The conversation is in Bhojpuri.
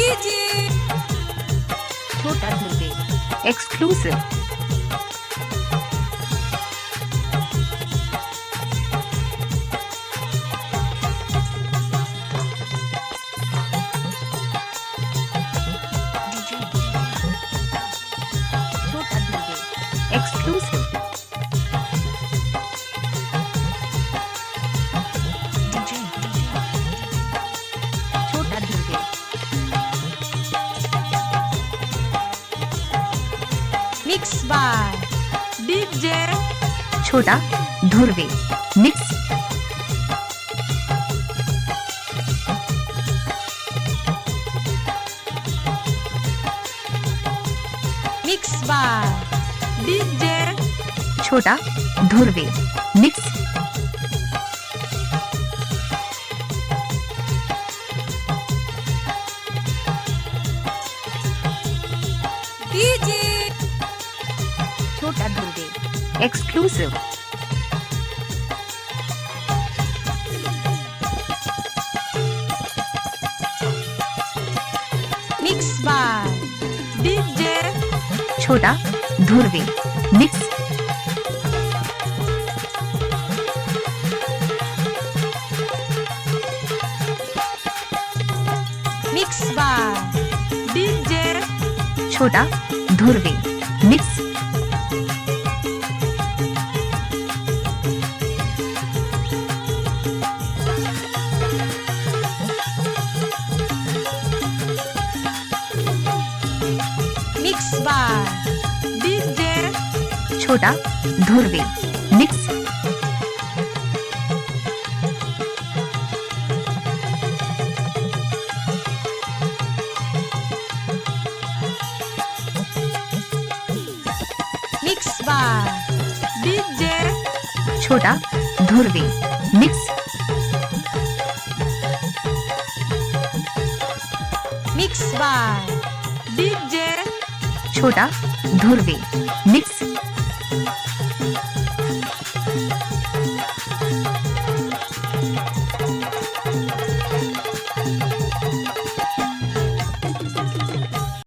डीजे छोटा ध्रुवे एक्सक्लूसिव छोटा ध्रुवे एक्सक्लूसिव छोटा Dhruve mix by DJ Chhota Dhruve mix mix by DJ Chhota Dhruve mix DJ Chhota Dhruve exclusive mix by DJ Chhota Dhruve mix mix by DJ Chhota Dhruve mix mix by DJ Chhota Dhruve mix mix by DJ Chhota Dhruve mix mix by DJ Chhota Dhruve mix